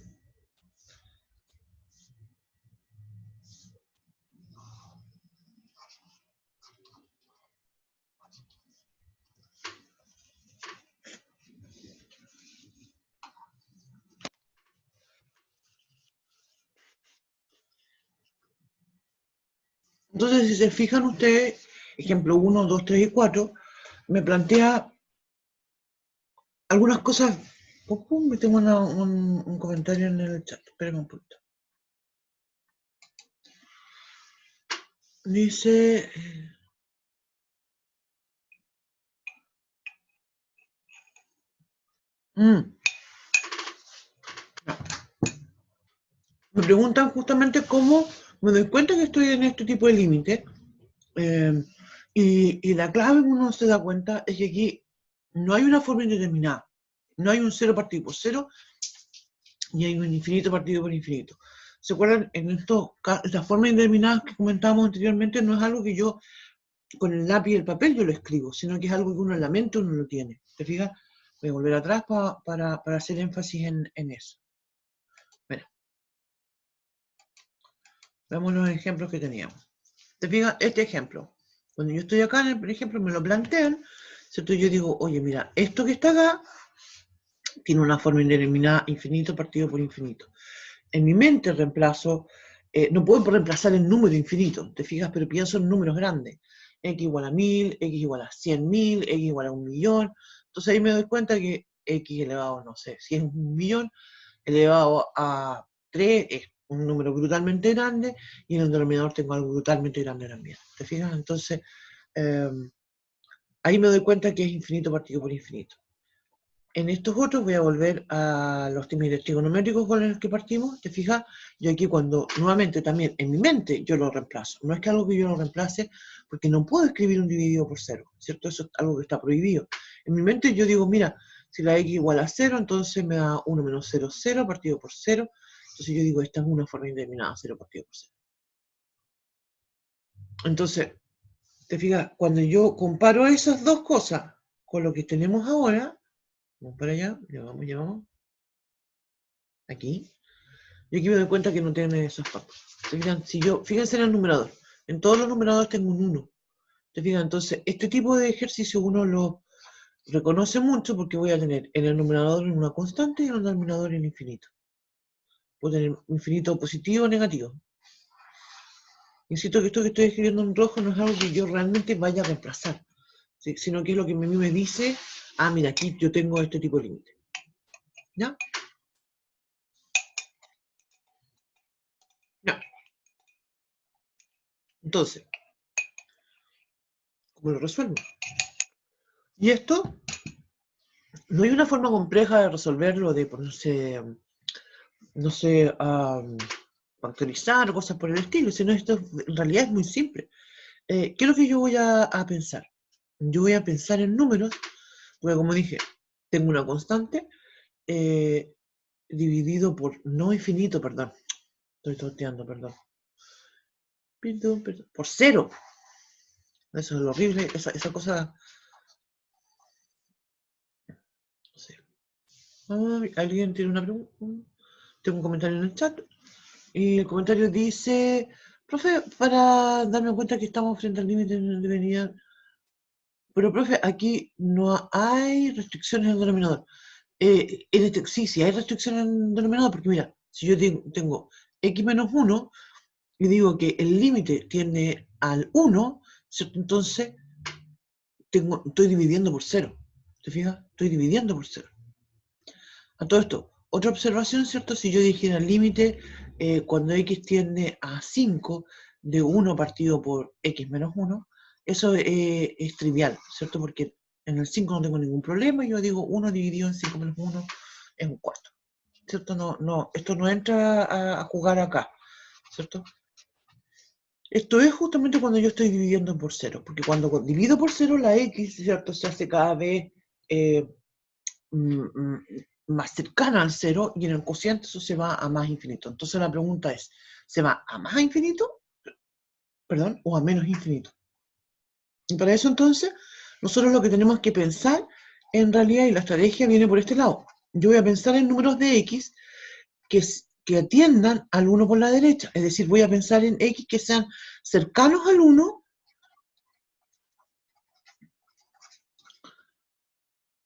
Entonces, si se fijan ustedes, ejemplo 1, 2, 3 y 4, me plantea algunas cosas. Me tengo un comentario en el chat. Espérenme un poquito. Dice... Me preguntan justamente cómo me doy cuenta que estoy en este tipo de límite. Y la clave, uno se da cuenta, es que aquí no hay una forma indeterminada. No hay un cero partido por cero, ni hay un infinito partido por infinito. ¿Se acuerdan? En estas formas indeterminadas que comentábamos anteriormente, no es algo que yo con el lápiz y el papel yo lo escribo, sino que es algo que uno en la mente uno lo tiene. ¿Te fijas? Voy a volver atrás para hacer énfasis en eso. Mira, veamos los ejemplos que teníamos. ¿Te fijas? Este ejemplo. Cuando yo estoy acá, por ejemplo, me lo plantean, ¿cierto? Yo digo, oye, mira, esto que está acá tiene una forma indeterminada, infinito partido por infinito. En mi mente reemplazo, no puedo reemplazar el número infinito, ¿te fijas? Pero pienso en números grandes. X igual a 1000, X igual a 100.000, X igual a 1.000.000. Entonces ahí me doy cuenta que X elevado, no sé, si es 1.000.000, elevado a 3 es un número brutalmente grande y en el denominador tengo algo brutalmente grande también. ¿Te fijas? Entonces, ahí me doy cuenta que es infinito partido por infinito. En estos otros voy a volver a los límites trigonométricos con los que partimos, ¿te fijas? Yo aquí cuando, nuevamente también, en mi mente yo lo reemplazo. No es que algo que yo lo reemplace, porque no puedo escribir un dividido por cero, ¿cierto? Eso es algo que está prohibido. En mi mente yo digo, mira, si la x igual a 0, entonces me da 1 menos 0, 0 partido por 0. Entonces yo digo, esta es una forma indeterminada, 0 partido por 0. Entonces, te fijas, cuando yo comparo esas dos cosas con lo que tenemos ahora, vamos para allá, ya vamos, aquí, y aquí me doy cuenta que no tiene esos campos. Fíjense en el numerador, en todos los numeradores tengo un 1. ¿Te fijas? Entonces, este tipo de ejercicio uno lo reconoce mucho porque voy a tener en el numerador una constante y en el denominador el infinito. Puedo tener infinito positivo o negativo. Insisto que esto que estoy escribiendo en rojo no es algo que yo realmente vaya a reemplazar, ¿sí? Sino que es lo que a mí me dice, ah, mira, aquí yo tengo este tipo de límite. ¿Ya? Ya. Entonces, ¿cómo lo resuelvo? Y esto no hay una forma compleja de resolverlo, de ponerse, no sé, a factorizar o cosas por el estilo, sino esto en realidad es muy simple. ¿Qué es lo que yo voy a pensar? Yo voy a pensar en números, porque como dije, tengo una constante dividido por no infinito, perdón. Estoy torteando, perdón. Perdón, perdón. Por cero. Eso es lo horrible, esa cosa. No sé. Alguien tiene una pregunta. Tengo un comentario en el chat. Y el comentario dice: profe, para darme cuenta que estamos frente al límite de venida. Pero, profe, aquí no hay restricciones en el denominador. Sí, hay restricciones en el denominador, porque mira, si yo tengo x menos 1 y digo que el límite tiende al 1, ¿cierto? Entonces estoy dividiendo por 0. ¿Te fijas? Estoy dividiendo por 0. A todo esto, otra observación, ¿cierto? Si yo dijera el límite cuando x tiende a 5 de 1 partido por x menos 1, eso es trivial, ¿cierto? Porque en el 5 no tengo ningún problema, yo digo 1 dividido en 5 menos 1 es un cuarto, ¿cierto? No, esto no entra a jugar acá, ¿cierto? Esto es justamente cuando yo estoy dividiendo por 0, porque cuando divido por 0 la x, ¿cierto? Se hace cada vez más cercana al 0 y en el cociente eso se va a más infinito. Entonces la pregunta es, ¿se va a más infinito? Perdón, o a menos infinito. Y para eso entonces, nosotros lo que tenemos que pensar, en realidad, y la estrategia viene por este lado. Yo voy a pensar en números de x que atiendan al 1 por la derecha. Es decir, voy a pensar en x que sean cercanos al 1,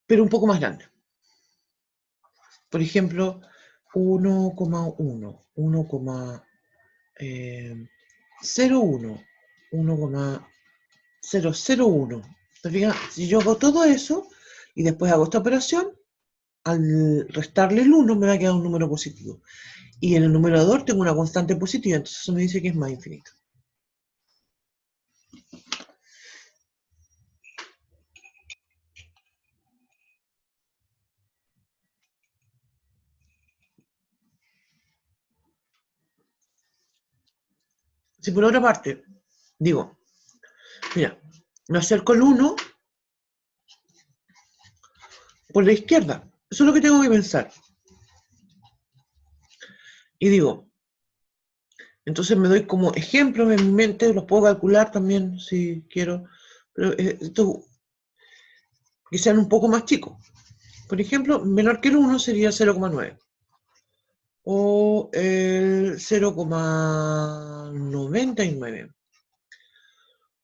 pero un poco más grandes. Por ejemplo, 1,1, 1,01, 1,001. ¿Te fijas? Si yo hago todo eso y después hago esta operación, al restarle el 1 me va a quedar un número positivo. Y en el numerador tengo una constante positiva, entonces eso me dice que es más infinito. Si por otra parte, digo, mira, me acerco el 1 por la izquierda. Eso es lo que tengo que pensar. Y digo, entonces me doy como ejemplos en mi mente, los puedo calcular también si quiero, pero esto, que sean un poco más chicos. Por ejemplo, menor que el 1 sería 0,9. O el 0,99.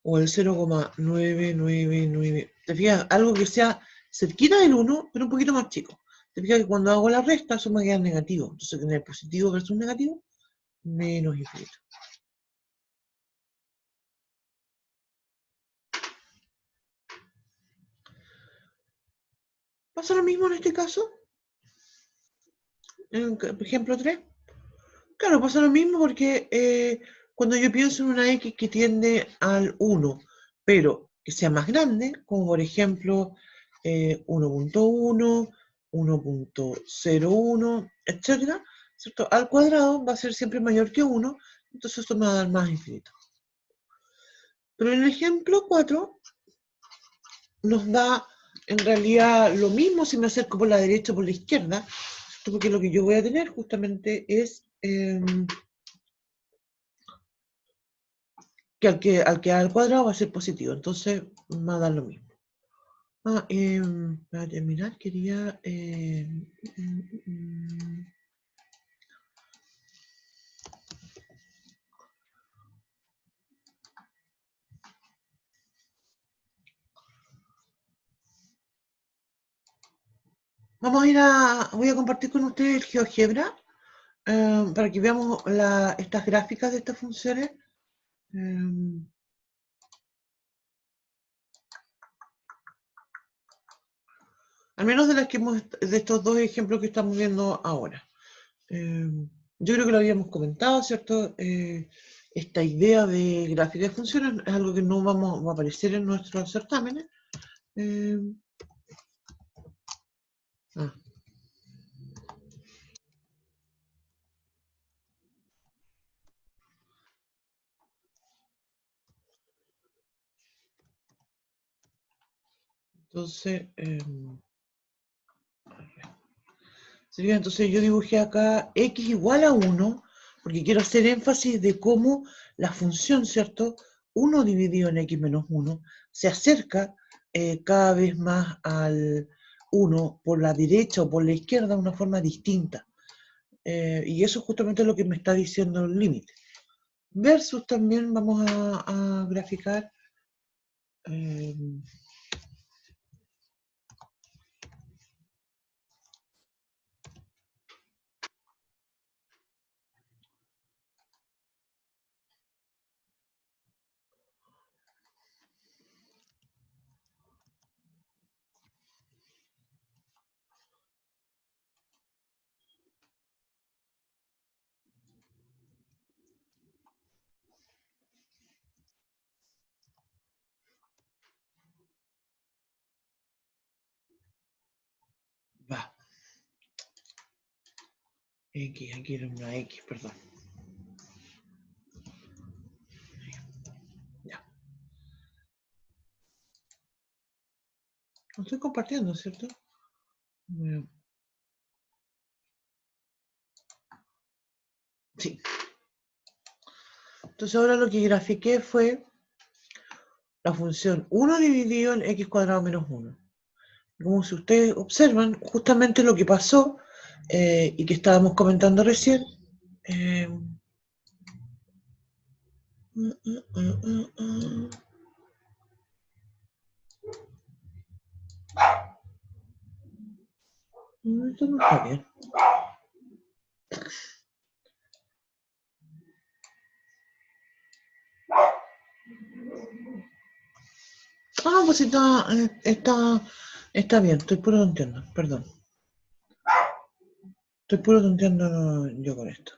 O el 0,999. ¿Te fijas? Algo que sea cerquita del 1, pero un poquito más chico. ¿Te fijas que cuando hago la resta, eso me queda negativo? Entonces, tener positivo versus negativo, menos infinito. ¿Pasa lo mismo en este caso? En ejemplo 3. Claro, pasa lo mismo porque cuando yo pienso en una x que tiende al 1, pero que sea más grande, como por ejemplo 1,1, 1,01, etcétera, ¿cierto? Al cuadrado va a ser siempre mayor que 1, entonces esto me va a dar más infinito. Pero en el ejemplo 4 nos da en realidad lo mismo si me acerco por la derecha o por la izquierda, ¿cierto? Porque lo que yo voy a tener justamente es que al cuadrado va a ser positivo, entonces va a dar lo mismo. Para terminar quería... voy a compartir con ustedes el GeoGebra para que veamos estas gráficas de estas funciones. Al menos de las que de estos dos ejemplos que estamos viendo ahora. Yo creo que lo habíamos comentado, ¿cierto? Esta idea de gráfica de funciones es algo que no va a aparecer en nuestros certámenes. Ah. Entonces, sería, entonces yo dibujé acá x igual a 1, porque quiero hacer énfasis de cómo la función, ¿cierto? 1 dividido en x menos 1 se acerca cada vez más al 1 por la derecha o por la izquierda de una forma distinta. Y eso es justamente lo que me está diciendo el límite. Versus también vamos a graficar va, x, aquí era una x, perdón. Ya. Lo estoy compartiendo, ¿cierto? Sí. Entonces ahora lo que grafiqué fue la función 1 dividido en x cuadrado menos 1. Como si ustedes observan, justamente lo que pasó y que estábamos comentando recién. Esto no está bien. Ah, pues está bien, estoy puro tonteando, perdón. Estoy puro tonteando yo con esto.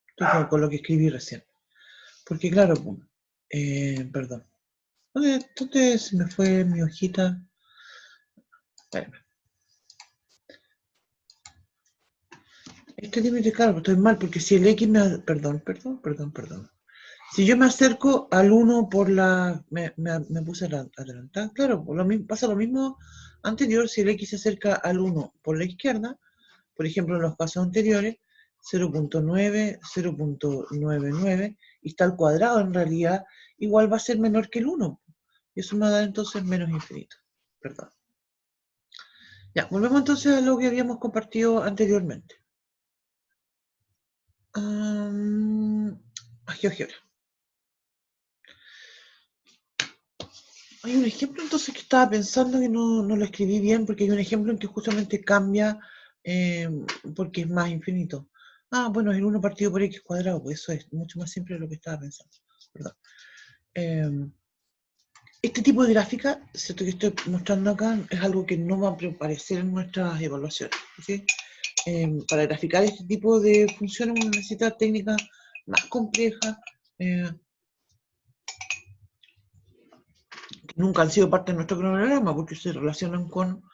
Estoy con lo que escribí recién. Porque claro, perdón. ¿Dónde se me fue mi hojita? Espérame. Este límite, claro, estoy mal, porque si el X me... Perdón. Si yo me acerco al 1 por la... Me puse adelantar, claro, pasa lo mismo anterior, si el X se acerca al 1 por la izquierda, por ejemplo, en los casos anteriores, 0.9, 0.99, y está al cuadrado en realidad, igual va a ser menor que el 1. Y eso me va a dar entonces menos infinito. Perdón. Ya, volvemos entonces a lo que habíamos compartido anteriormente. GeoGebra. Hay un ejemplo entonces que estaba pensando que no lo escribí bien, porque hay un ejemplo en que justamente cambia porque es más infinito. Ah, bueno, es el 1 partido por x cuadrado, pues eso es mucho más simple de lo que estaba pensando. Perdón. Este tipo de gráfica, ¿cierto? Que estoy mostrando acá, es algo que no va a aparecer en nuestras evaluaciones. ¿Sí? Para graficar este tipo de funciones uno necesita técnicas más complejas, que nunca han sido parte de nuestro cronograma, porque se relacionan con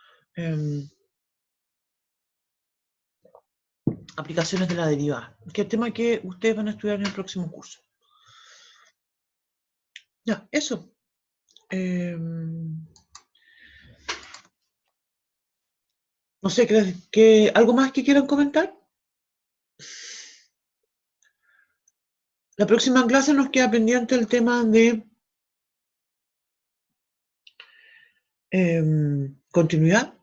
aplicaciones de la derivada, que es el tema que ustedes van a estudiar en el próximo curso. Ya, eso. No sé, ¿algo más que quieran comentar? La próxima clase nos queda pendiente el tema de continuidad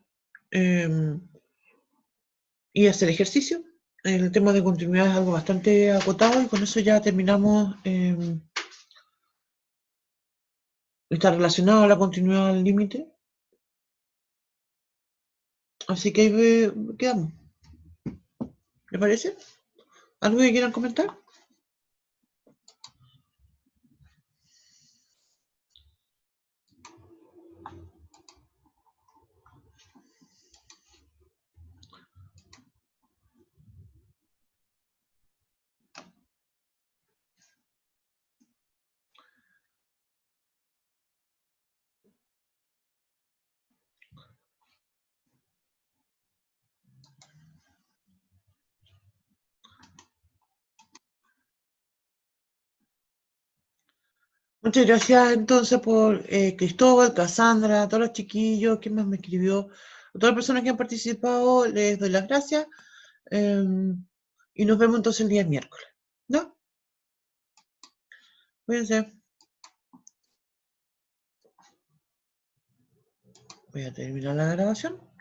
y hacer ejercicio. El tema de continuidad es algo bastante acotado y con eso ya terminamos. Está relacionado a la continuidad al límite. Así que ahí quedamos. ¿Les parece? ¿Algo que quieran comentar? Muchas gracias entonces por Cristóbal, Cassandra, todos los chiquillos, ¿quién más me escribió? A todas las personas que han participado, les doy las gracias. Y nos vemos entonces el día miércoles. ¿No? Cuídense. Voy a terminar la grabación.